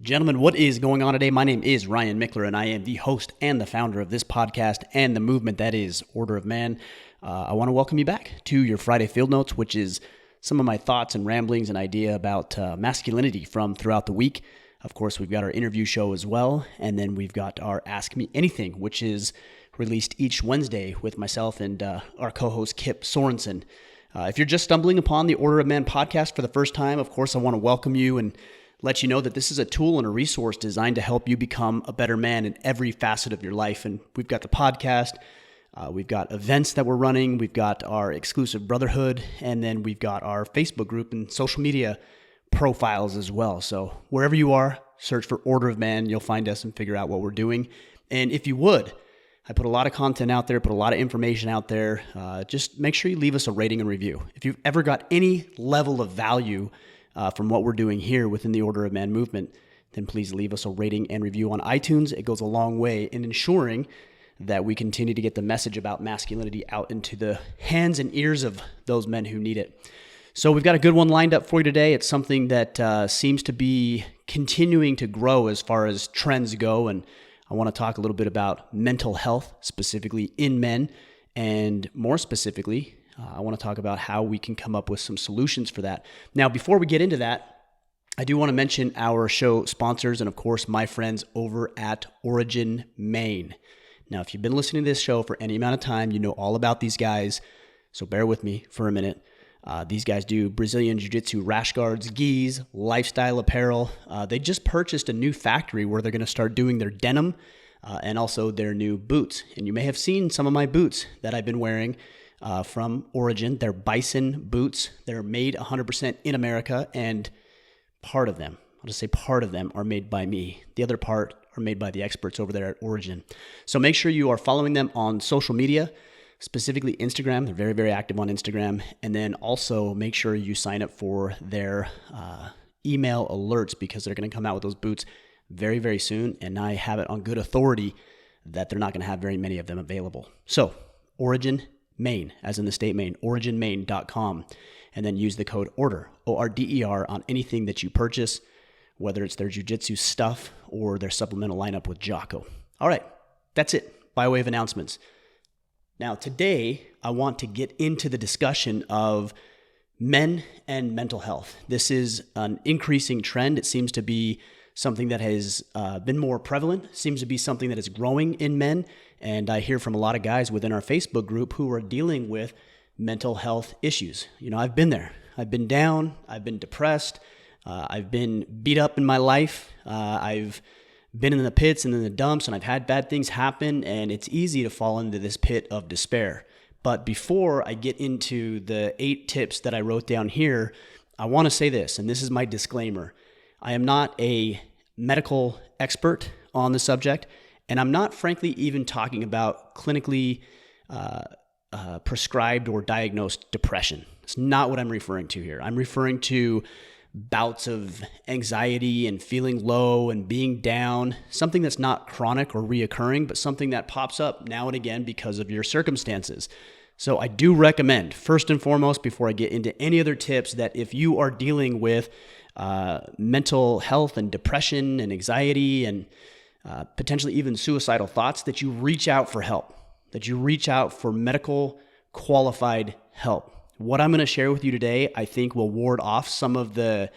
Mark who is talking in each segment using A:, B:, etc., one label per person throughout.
A: Gentlemen, what is going on today? My name is Ryan Mickler, and I am the host and the founder of this podcast and the movement that is Order of Man. I want to welcome you back to your Friday Field Notes, which is some of my thoughts and ramblings and idea about masculinity from throughout the week. Of course, we've got our interview show as well, and then we've got our Ask Me Anything, which is released each Wednesday with myself and our co-host Kip Sorensen. If you're just stumbling upon the Order of Man podcast for the first time, of course, I want to welcome you and let you know that this is a tool and a resource designed to help you become a better man in every facet of your life. And we've got the podcast, we've got events that we're running, we've got our exclusive brotherhood, and then we've got our Facebook group and social media profiles as well. So wherever you are, search for Order of Man, you'll find us and figure out what we're doing. And if you would, I put a lot of content out there, put a lot of information out there. Just make sure you leave us a rating and review. If you've ever got any level of value from what we're doing here within the Order of Man movement, then please leave us a rating and review on iTunes. It goes a long way in ensuring that we continue to get the message about masculinity out into the hands and ears of those men who need it. So we've got a good one lined up for you today. It's something that seems to be continuing to grow as far as trends go, and I want to talk a little bit about mental health, specifically in men, and more specifically, I want to talk about how we can come up with some solutions for that. Now, before we get into that, I do want to mention our show sponsors and, of course, my friends over at Origin Maine. Now, if you've been listening to this show for any amount of time, you know all about these guys, so bear with me for a minute. These guys do Brazilian Jiu-Jitsu rash guards, gis, lifestyle apparel. They just purchased a new factory where they're going to start doing their denim and also their new boots. And you may have seen some of my boots that I've been wearing from Origin. They're bison boots. They're made 100% in America, and part of them, I'll just say part of them, are made by me. The other part are made by the experts over there at Origin. So make sure you are following them on social media, specifically Instagram. They're very, very active on Instagram. And then also make sure you sign up for their email alerts, because they're going to come out with those boots very, very soon. And I have it on good authority that they're not going to have very many of them available. So Origin Maine, as in the state Maine, originmaine.com, and then use the code ORDER, O-R-D-E-R, on anything that you purchase, whether it's their jiu-jitsu stuff or their supplemental lineup with Jocko. All right, that's it by way of announcements. Now, today, I want to get into the discussion of men and mental health. This is an increasing trend. It seems to be something that has been more prevalent, seems to be something that is growing in men. And I hear from a lot of guys within our Facebook group who are dealing with mental health issues. You know, I've been there. I've been down. I've been depressed. I've been beat up in my life. I've been in the pits and in the dumps, and I've had bad things happen, and it's easy to fall into this pit of despair. But before I get into the 8 tips that I wrote down here, I want to say this, and this is my disclaimer. I am not a medical expert on the subject, and I'm not, frankly, even talking about clinically prescribed or diagnosed depression. It's not what I'm referring to here. I'm referring to bouts of anxiety and feeling low and being down, something that's not chronic or reoccurring, but something that pops up now and again because of your circumstances. So I do recommend, first and foremost, before I get into any other tips, that if you are dealing with mental health and depression and anxiety and potentially even suicidal thoughts, that you reach out for help, that you reach out for medical qualified help. What I'm going to share with you today, I think, will ward off some of the,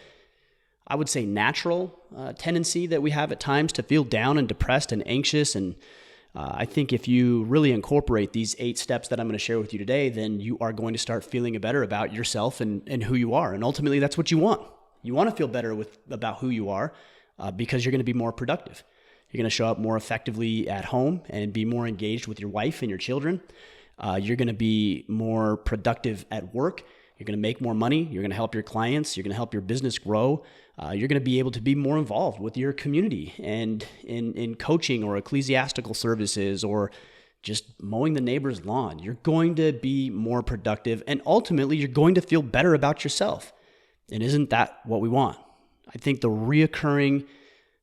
A: I would say, natural tendency that we have at times to feel down and depressed and anxious. And I think if you really incorporate these 8 steps that I'm going to share with you today, then you are going to start feeling better about yourself and who you are. And ultimately, that's what you want. You want to feel better about who you are because you're going to be more productive. You're going to show up more effectively at home and be more engaged with your wife and your children. You're going to be more productive at work. You're going to make more money. You're going to help your clients. You're going to help your business grow. You're going to be able to be more involved with your community and in coaching or ecclesiastical services or just mowing the neighbor's lawn. You're going to be more productive, and ultimately you're going to feel better about yourself. And isn't that what we want? I think the reoccurring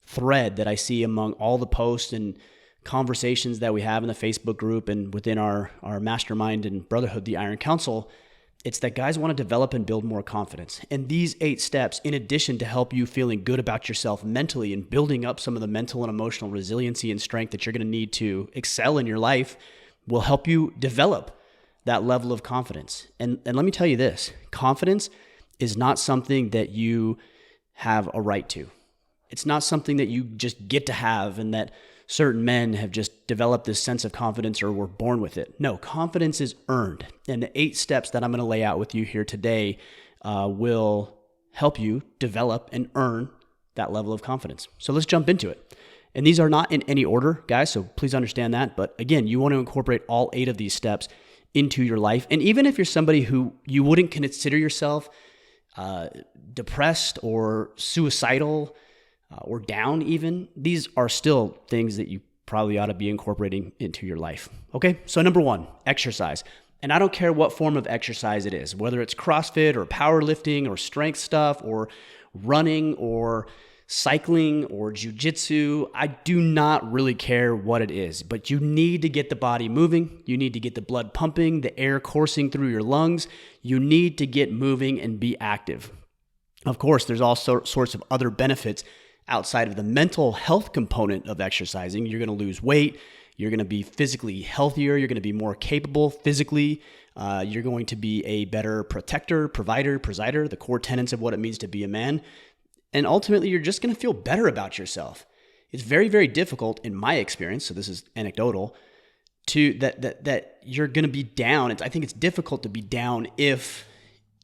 A: thread that I see among all the posts and conversations that we have in the Facebook group and within our mastermind and brotherhood, the Iron Council, It's that guys want to develop and build more confidence. And these 8 steps, in addition to help you feeling good about yourself mentally and building up some of the mental and emotional resiliency and strength that you're going to need to excel in your life, will help you develop that level of confidence. And let me tell you this, confidence is not something that you have a right to. It's not something that you just get to have and that certain men have just developed this sense of confidence or were born with it. No, confidence is earned. And the 8 steps that I'm going to lay out with you here today will help you develop and earn that level of confidence. So let's jump into it. And these are not in any order, guys, so please understand that. But again, you want to incorporate all 8 of these steps into your life. And even if you're somebody who you wouldn't consider yourself depressed or suicidal, or down even, these are still things that you probably ought to be incorporating into your life. Okay, so number 1, exercise. And I don't care what form of exercise it is, whether it's CrossFit or powerlifting or strength stuff or running or cycling or jiu-jitsu. I do not really care what it is, but you need to get the body moving. You need to get the blood pumping, the air coursing through your lungs. You need to get moving and be active. Of course, there's all sorts of other benefits outside of the mental health component of exercising. You're going to lose weight. You're going to be physically healthier. You're going to be more capable physically. You're going to be a better protector, provider, presider, the core tenets of what it means to be a man. And ultimately, you're just going to feel better about yourself. It's very, very difficult in my experience, so this is anecdotal, that you're going to be down. I think it's difficult to be down if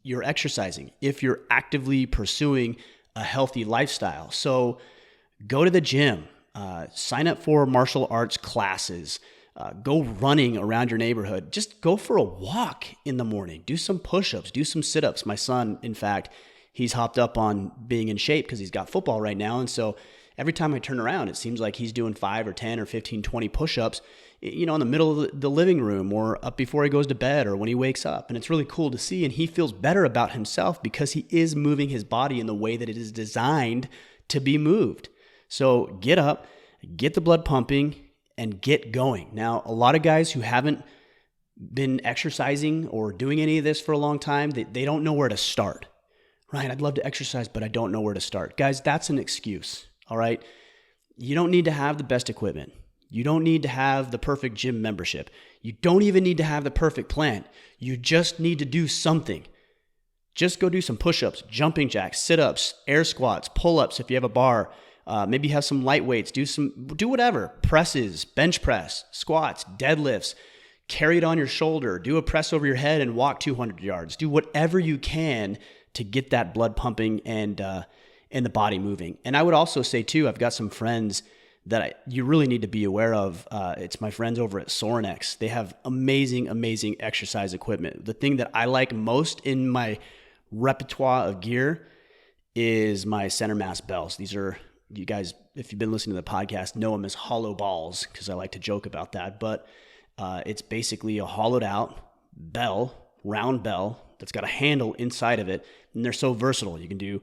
A: you're exercising, if you're actively pursuing a healthy lifestyle. So go to the gym, sign up for martial arts classes, go running around your neighborhood. Just go for a walk in the morning. Do some push-ups, do some sit-ups. My son, in fact, he's hopped up on being in shape because he's got football right now. And so every time I turn around, it seems like he's doing 5 or 10 or 15, 20 push-ups, in the middle of the living room or up before he goes to bed or when he wakes up. And it's really cool to see. And he feels better about himself because he is moving his body in the way that it is designed to be moved. So get up, get the blood pumping, and get going. Now, a lot of guys who haven't been exercising or doing any of this for a long time, they don't know where to start. Ryan, I'd love to exercise, but I don't know where to start. Guys, that's an excuse, all right? You don't need to have the best equipment. You don't need to have the perfect gym membership. You don't even need to have the perfect plan. You just need to do something. Just go do some push-ups, jumping jacks, sit-ups, air squats, pull-ups if you have a bar. Maybe have some light weights. Do whatever. Presses, bench press, squats, deadlifts. Carry it on your shoulder. Do a press over your head and walk 200 yards. Do whatever you can to get that blood pumping and the body moving. And I would also say too, I've got some friends that you really need to be aware of. It's my friends over at Sorinex. They have amazing, amazing exercise equipment. The thing that I like most in my repertoire of gear is my center mass bells. These are, you guys, if you've been listening to the podcast, know them as hollow balls because I like to joke about that. But it's basically a hollowed out bell, round bell that's got a handle inside of it. And they're so versatile. You can do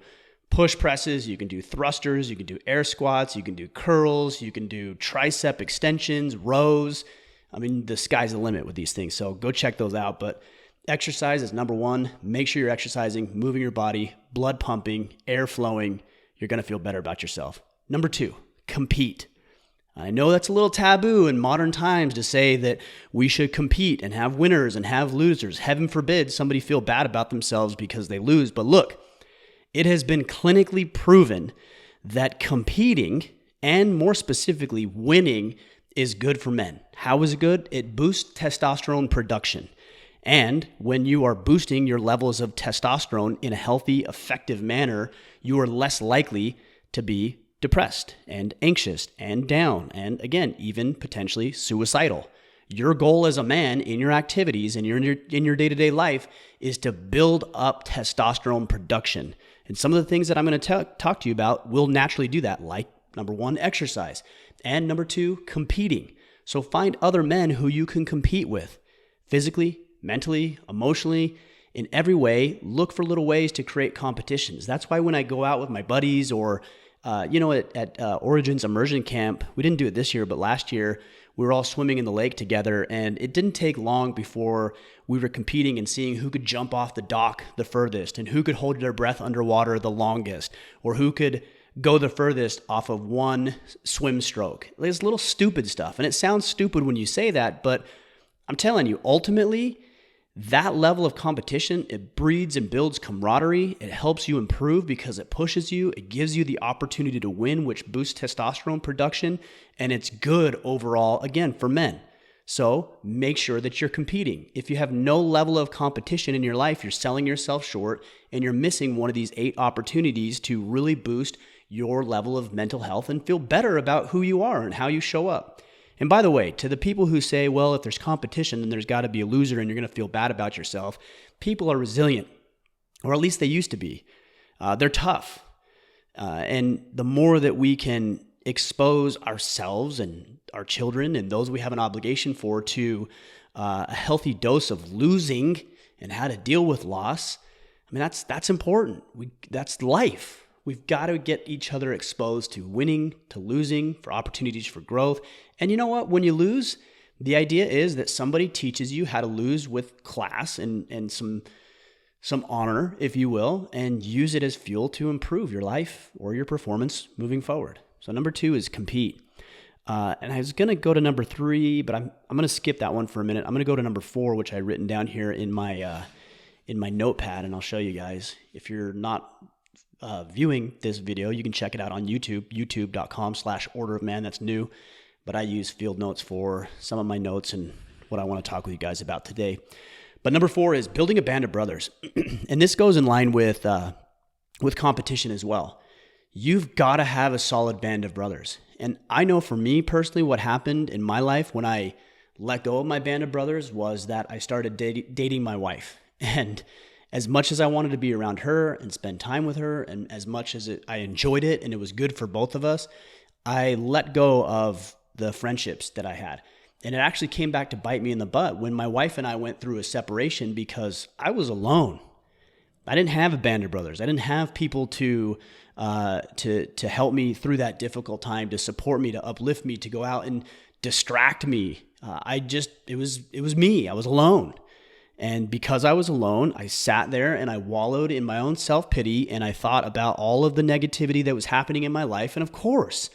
A: push presses, you can do thrusters, you can do air squats, you can do curls, you can do tricep extensions, rows. I mean, the sky's the limit with these things. So go check those out. But exercise is number 1. Make sure you're exercising, moving your body, blood pumping, air flowing. You're going to feel better about yourself. Number 2, compete. I know that's a little taboo in modern times to say that we should compete and have winners and have losers. Heaven forbid somebody feel bad about themselves because they lose. But look, it has been clinically proven that competing, and more specifically winning, is good for men. How is it good? It boosts testosterone production. And when you are boosting your levels of testosterone in a healthy, effective manner, you are less likely to be depressed and anxious and down and, again, even potentially suicidal. Your goal as a man in your activities and in your day-to-day life is to build up testosterone production. And some of the things that I'm going to talk to you about will naturally do that, like number 1, exercise, and number 2, competing. So find other men who you can compete with physically, mentally, emotionally, in every way. Look for little ways to create competitions. That's why when I go out with my buddies or At Origins Immersion Camp, we didn't do it this year, but last year we were all swimming in the lake together, and it didn't take long before we were competing and seeing who could jump off the dock the furthest and who could hold their breath underwater the longest, or who could go the furthest off of one swim stroke. It's little stupid stuff, and it sounds stupid when you say that, but I'm telling you, ultimately, that level of competition, it breeds and builds camaraderie. It helps you improve because it pushes you. It gives you the opportunity to win, which boosts testosterone production. And it's good overall, again, for men. So make sure that you're competing. If you have no level of competition in your life, you're selling yourself short and you're missing one of these 8 opportunities to really boost your level of mental health and feel better about who you are and how you show up. And by the way, to the people who say, well, if there's competition, then there's got to be a loser and you're going to feel bad about yourself. People are resilient, or at least they used to be. They're tough. And the more that we can expose ourselves and our children and those we have an obligation for to a healthy dose of losing and how to deal with loss, I mean, that's important. That's life. We've got to get each other exposed to winning, to losing, for opportunities for growth. And you know what? When you lose, the idea is that somebody teaches you how to lose with class and some honor, if you will, and use it as fuel to improve your life or your performance moving forward. So number 2 is compete. And I was going to go to number 3, but I'm going to skip that one for a minute. I'm going to go to number 4, which I written down here in my notepad, and I'll show you guys. If you're not viewing this video, you can check it out on YouTube, youtube.com/orderofman. That's new, but I use field notes for some of my notes and what I want to talk with you guys about today. But number 4 is building a band of brothers. And this goes in line with competition as well. You've got to have a solid band of brothers. And I know for me personally, what happened in my life when I let go of my band of brothers was that I started dating my wife. And as much as I wanted to be around her and spend time with her, and as much as I enjoyed it and it was good for both of us, I let go of the friendships that I had. And it actually came back to bite me in the butt when my wife and I went through a separation because I was alone. I didn't have a band of brothers. I didn't have people to help me through that difficult time, to support me, to uplift me, to go out and distract me. It was me. I was alone. And because I was alone, I sat there and I wallowed in my own self-pity and I thought about all of the negativity that was happening in my life. And of course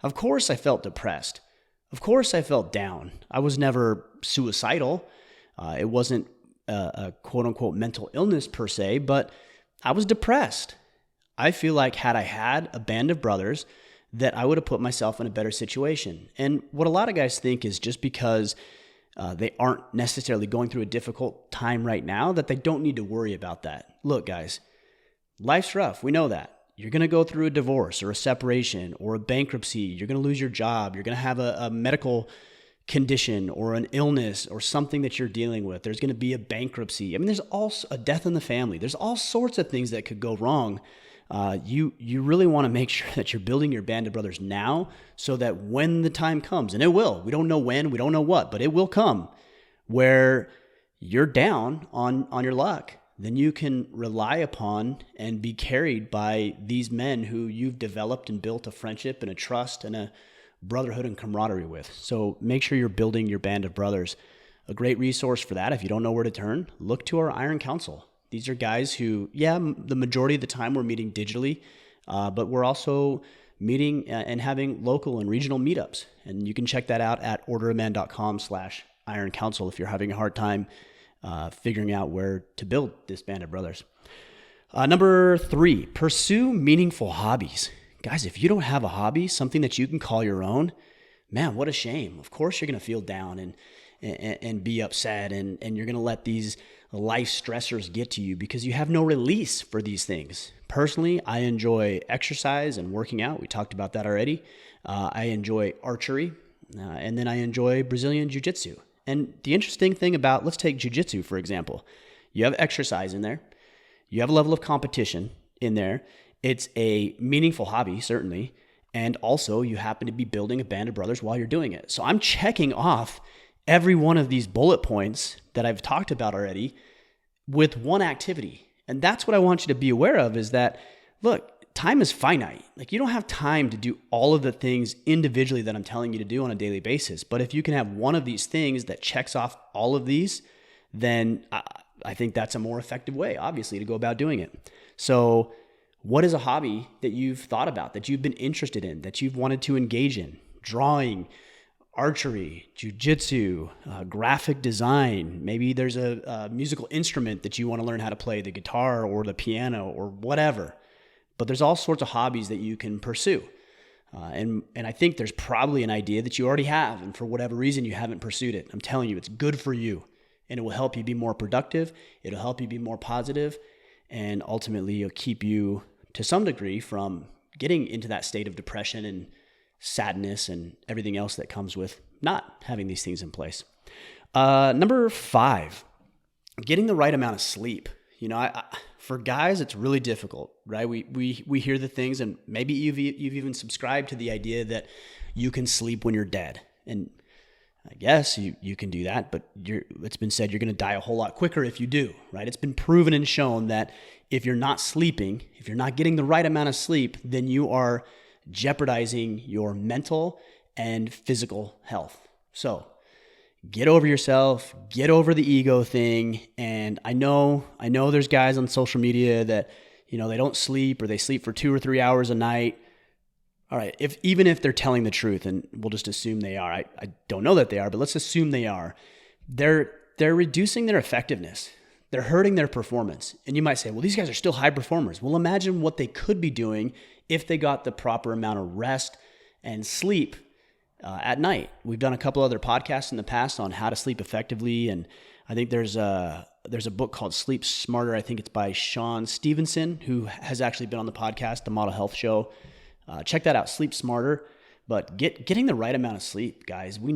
A: I felt depressed. Of course I felt down. I was never suicidal. It wasn't a quote unquote mental illness per se, but I was depressed. I feel like had I had a band of brothers, that I would have put myself in a better situation. And what a lot of guys think is just because they aren't necessarily going through a difficult time right now, that they don't need to worry about that. Look, guys, life's rough. We know that. You're going to go through a divorce or a separation or a bankruptcy. You're going to lose your job. You're going to have a medical condition or an illness or something that you're dealing with. There's going to be a bankruptcy. I mean, there's also a death in the family. There's all sorts of things that could go wrong. You really want to make sure that you're building your band of brothers now so that when the time comes, and it will, we don't know when, we don't know what, but it will come, where you're down on your luck, then you can rely upon and be carried by these men who you've developed and built a friendship and a trust and a brotherhood and camaraderie with. So make sure you're building your band of brothers. A great resource for that, if you don't know where to turn, look to our Iron Council. These are guys who, the majority of the time we're meeting digitally, but we're also meeting and having local and regional meetups. And you can check that out at orderofman.com/Iron Council if you're having a hard time figuring out where to build this band of brothers. Number 3, pursue meaningful hobbies. Guys, if you don't have a hobby, something that you can call your own, man, what a shame. Of course you're going to feel down and be upset, and you're going to let these life stressors get to you because you have no release for these things. Personally, I enjoy exercise and working out. We talked about that already. I enjoy archery, and then I enjoy Brazilian Jiu-Jitsu. And the interesting thing about, let's take Jiu-Jitsu, for example. You have exercise in there. You have a level of competition in there. It's a meaningful hobby, certainly. And also, you happen to be building a band of brothers while you're doing it. So I'm checking off every one of these bullet points that I've talked about already with one activity. And that's what I want you to be aware of is that, look, time is finite. Like you don't have time to do all of the things individually that I'm telling you to do on a daily basis. But if you can have one of these things that checks off all of these, then I think that's a more effective way, obviously, to go about doing it. So what is a hobby that you've thought about, that you've been interested in, that you've wanted to engage in? Drawing, archery, jujitsu, graphic design. Maybe there's a musical instrument that you want to learn how to play, the guitar or the piano or whatever. But there's all sorts of hobbies that you can pursue. And I think there's probably an idea that you already have, and for whatever reason you haven't pursued it. I'm telling you, it's good for you, and it will help you be more productive. It'll help you be more positive, and ultimately it'll keep you, to some degree, from getting into that state of depression and sadness and everything else that comes with not having these things in place. Number 5, getting the right amount of sleep. You know, for guys, it's really difficult, right? We hear the things, and maybe you've even subscribed to the idea that you can sleep when you're dead. And I guess you can do that, but it's been said you're going to die a whole lot quicker if you do, right? It's been proven and shown that if you're not sleeping, if you're not getting the right amount of sleep, then you are jeopardizing your mental and physical health. So get over yourself, get over the ego thing. And I know there's guys on social media that, you know, they don't sleep, or they sleep for 2 or 3 hours a night. All right, even if they're telling the truth, and we'll just assume they are, I don't know that they are, but let's assume they are, they're reducing their effectiveness. They're hurting their performance. And you might say, well, these guys are still high performers. Well, imagine what they could be doing if they got the proper amount of rest and sleep at night. We've done a couple other podcasts in the past on how to sleep effectively, and I think there's a book called Sleep Smarter. I think it's by Sean Stevenson, who has actually been on the podcast, the Model Health Show. Check that out, Sleep Smarter. But getting the right amount of sleep, guys, we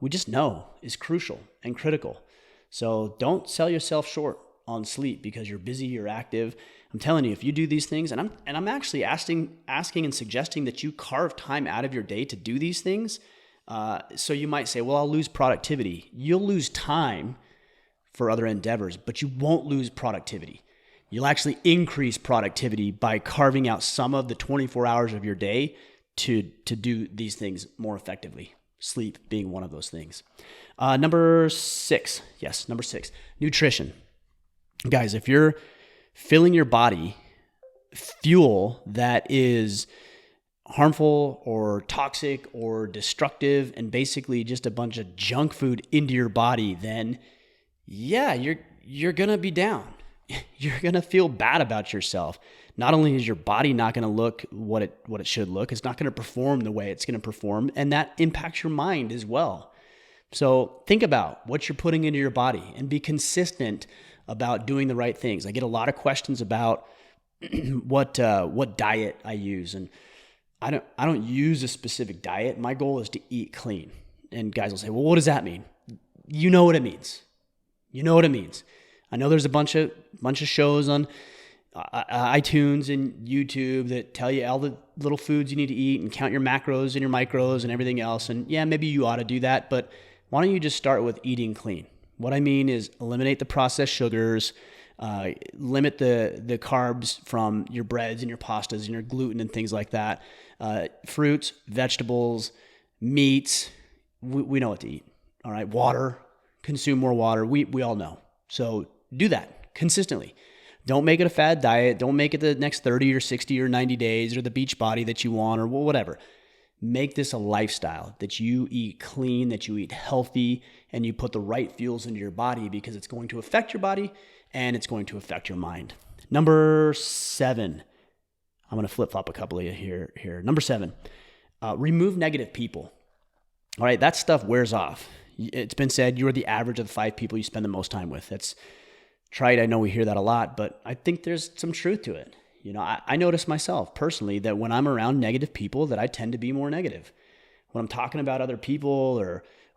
A: just know is crucial and critical. So don't sell yourself short on sleep because you're busy, you're active. I'm telling you, if you do these things, and I'm actually asking and suggesting that you carve time out of your day to do these things. So you might say, well, I'll lose productivity. You'll lose time for other endeavors, but you won't lose productivity. You'll actually increase productivity by carving out some of the 24 hours of your day to do these things more effectively. Sleep being one of those things. Number 6, nutrition. Guys, if you're filling your body fuel that is harmful or toxic or destructive and basically just a bunch of junk food into your body, then yeah, you're going to be down. You're going to feel bad about yourself. Not only is your body not going to look what it should look, it's not going to perform the way it's going to perform, and that impacts your mind as well. So think about what you're putting into your body and be consistent about doing the right things. I get a lot of questions about what diet I use, and I don't use a specific diet. My goal is to eat clean. And guys will say, well, what does that mean? You know what it means. You know what it means. I know there's a bunch of shows on iTunes and YouTube that tell you all the little foods you need to eat and count your macros and your micros and everything else. And yeah, maybe you ought to do that, but why don't you just start with eating clean? What I mean is eliminate the processed sugars, limit the carbs from your breads and your pastas and your gluten and things like that. Fruits, vegetables, meats, we know what to eat. All right, water, consume more water. We all know. So do that consistently. Don't make it a fad diet. Don't make it the next 30 or 60 or 90 days or the beach body that you want or whatever. Make this a lifestyle that you eat clean, that you eat healthy, and you put the right fuels into your body because it's going to affect your body and it's going to affect your mind. Number 7. I'm going to flip-flop a couple of you here. Number 7, remove negative people. All right, that stuff wears off. It's been said you are the average of the 5 people you spend the most time with. That's trite. I know we hear that a lot, but I think there's some truth to it. You know, I notice myself personally that when I'm around negative people that I tend to be more negative. When I'm talking about other people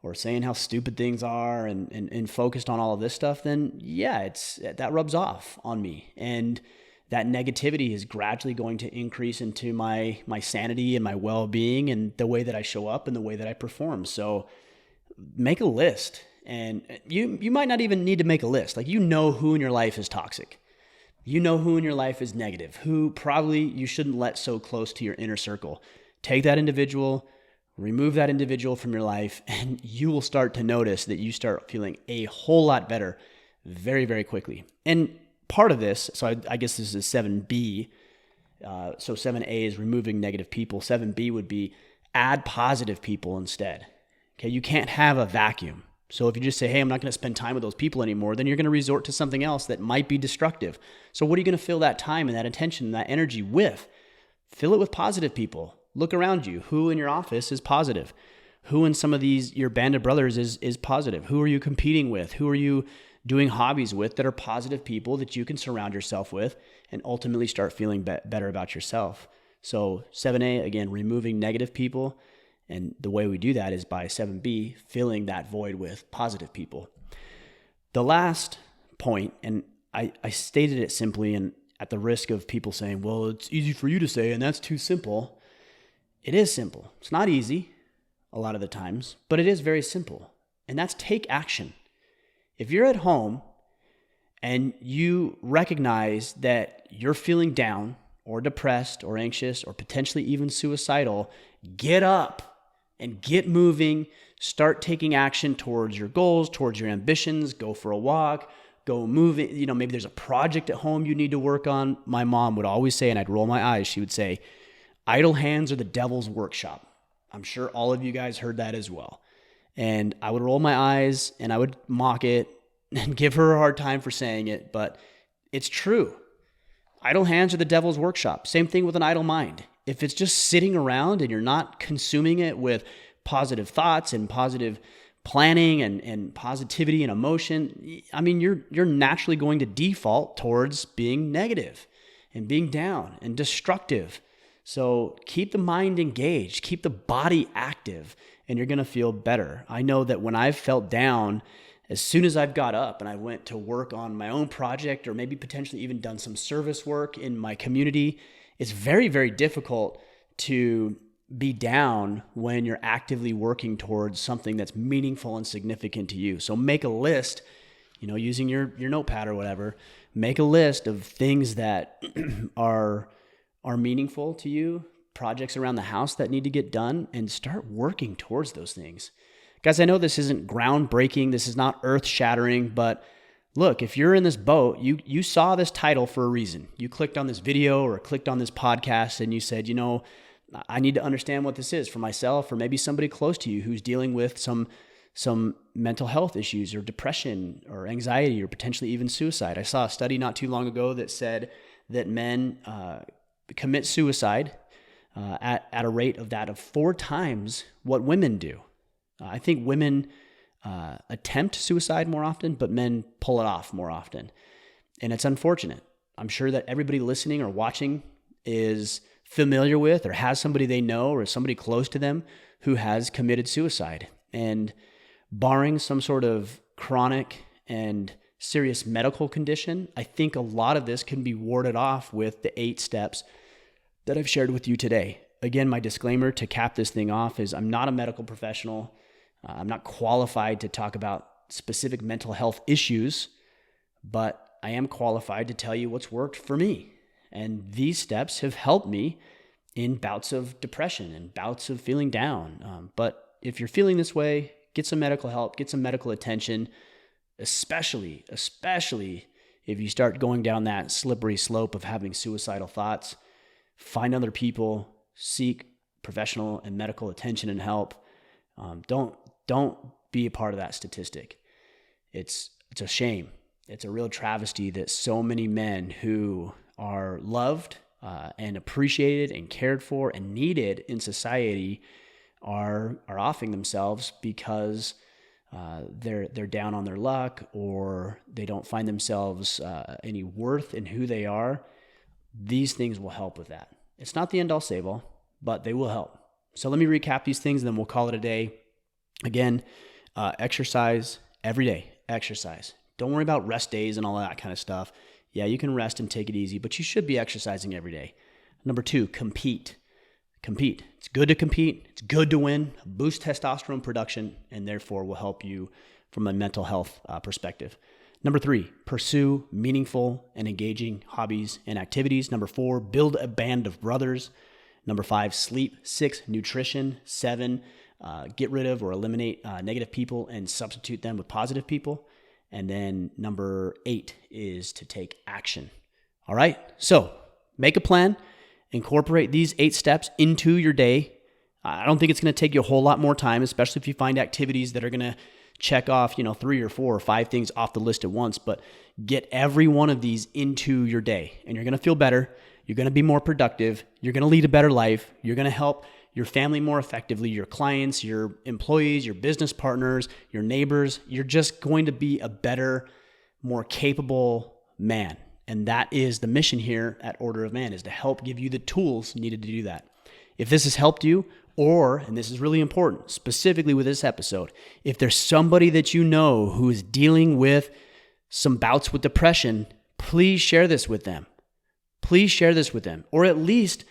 A: or saying how stupid things are and focused on all of this stuff, then yeah, that rubs off on me. And that negativity is gradually going to increase into my sanity and my well-being and the way that I show up and the way that I perform. So make a list. And you might not even need to make a list. Like, you know who in your life is toxic. You know who in your life is negative, who probably you shouldn't let so close to your inner circle. Take that individual, remove that individual from your life, and you will start to notice that you start feeling a whole lot better very, very quickly. And part of this, so I guess this is 7B. So 7A is removing negative people. 7B would be add positive people instead. Okay, you can't have a vacuum. So if you just say, hey, I'm not going to spend time with those people anymore, then you're going to resort to something else that might be destructive. So what are you going to fill that time and that attention and that energy with? Fill it with positive people. Look around you. Who in your office is positive? Who in some of these, your band of brothers is positive? Who are you competing with? Who are you doing hobbies with that are positive people that you can surround yourself with and ultimately start feeling better about yourself? So 7A, again, removing negative people. And the way we do that is by 7B, filling that void with positive people. The last point, and I stated it simply, and at the risk of people saying, well, it's easy for you to say, and that's too simple. It is simple. It's not easy a lot of the times, but it is very simple. And that's take action. If you're at home and you recognize that you're feeling down or depressed or anxious or potentially even suicidal, get up and get moving. Start taking action towards your goals, towards your ambitions. Go for a walk, go moving. Maybe there's a project at home you need to work on. My mom would always say, and I'd roll my eyes, she would say, idle hands are the devil's workshop. I'm sure all of you guys heard that as well. And I would roll my eyes and I would mock it and give her a hard time for saying it, but it's true. Idle hands are the devil's workshop. Same thing with an idle mind. If it's just sitting around and you're not consuming it with positive thoughts and positive planning and positivity and emotion, I mean, you're naturally going to default towards being negative and being down and destructive. So keep the mind engaged, keep the body active, and you're going to feel better. I know that when I've felt down, as soon as I've got up and I went to work on my own project or maybe potentially even done some service work in my community, it's very, very difficult to be down when you're actively working towards something that's meaningful and significant to you. So make a list, using your notepad or whatever, make a list of things that are meaningful to you, projects around the house that need to get done, and start working towards those things. Guys, I know this isn't groundbreaking, this is not earth-shattering, but look, if you're in this boat, you saw this title for a reason. You clicked on this video or clicked on this podcast and you said, I need to understand what this is for myself or maybe somebody close to you who's dealing with some mental health issues or depression or anxiety or potentially even suicide. I saw a study not too long ago that said that men commit suicide at a rate of 4 times what women do. I think women attempt suicide more often, but men pull it off more often. And it's unfortunate. I'm sure that everybody listening or watching is familiar with or has somebody they know or somebody close to them who has committed suicide. And barring some sort of chronic and serious medical condition, I think a lot of this can be warded off with the 8 steps that I've shared with you today. Again, my disclaimer to cap this thing off is I'm not a medical professional. I'm not qualified to talk about specific mental health issues, but I am qualified to tell you what's worked for me. And these steps have helped me in bouts of depression and bouts of feeling down. But if you're feeling this way, get some medical help, get some medical attention, especially if you start going down that slippery slope of having suicidal thoughts. Find other people, seek professional and medical attention and help. Don't be a part of that statistic. It's a shame. It's a real travesty that so many men who are loved and appreciated and cared for and needed in society are offing themselves because they're down on their luck or they don't find themselves any worth in who they are. These things will help with that. It's not the end all save all, but they will help. So let me recap these things and then we'll call it a day. Again, exercise every day. Exercise. Don't worry about rest days and all that kind of stuff. Yeah, you can rest and take it easy, but you should be exercising every day. Number 2, compete. Compete. It's good to compete. It's good to win. Boost testosterone production and therefore will help you from a mental health perspective. Number 3, pursue meaningful and engaging hobbies and activities. Number 4, build a band of brothers. Number 5, sleep. 6, nutrition. 7, get rid of or eliminate negative people and substitute them with positive people. And then number 8 is to take action. All right? So make a plan. Incorporate these 8 steps into your day. I don't think it's going to take you a whole lot more time, especially if you find activities that are going to check off, 3 or 4 or 5 things off the list at once, but get every one of these into your day and you're going to feel better. You're going to be more productive. You're going to lead a better life. You're going to help your family more effectively, your clients, your employees, your business partners, your neighbors. You're just going to be a better, more capable man. And that is the mission here at Order of Man, is to help give you the tools needed to do that. If this has helped you, or, and this is really important, specifically with this episode, if there's somebody that you know who is dealing with some bouts with depression, please share this with them. Please share this with them. Or at least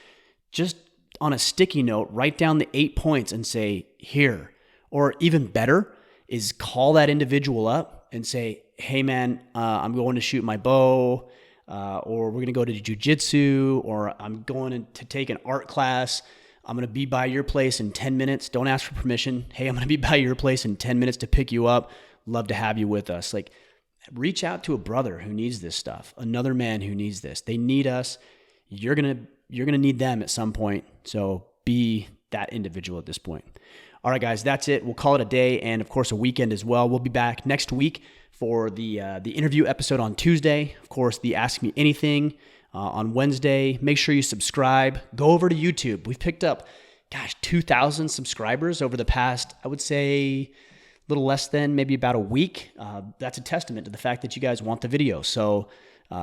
A: just on a sticky note, write down the 8 points and say, here. Or even better is call that individual up and say, hey man, I'm going to shoot my bow, or we're going to go to jujitsu, or I'm going to take an art class. I'm going to be by your place in 10 minutes. Don't ask for permission. Hey, I'm going to be by your place in 10 minutes to pick you up. Love to have you with us. Like, reach out to a brother who needs this stuff, another man who needs this. They need us. You're going to need them at some point. So be that individual at this point. All right, guys, that's it. We'll call it a day and, of course, a weekend as well. We'll be back next week for the interview episode on Tuesday. Of course, the Ask Me Anything on Wednesday. Make sure you subscribe. Go over to YouTube. We've picked up, 2,000 subscribers over the past, I would say, a little less than maybe about a week. That's a testament to the fact that you guys want the video. So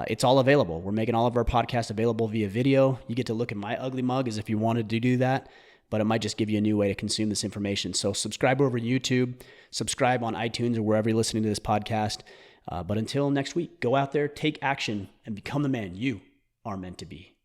A: it's all available. We're making all of our podcasts available via video. You get to look at my ugly mug as if you wanted to do that, but it might just give you a new way to consume this information. So subscribe over to YouTube, subscribe on iTunes or wherever you're listening to this podcast. But until next week, go out there, take action, and become the man you are meant to be.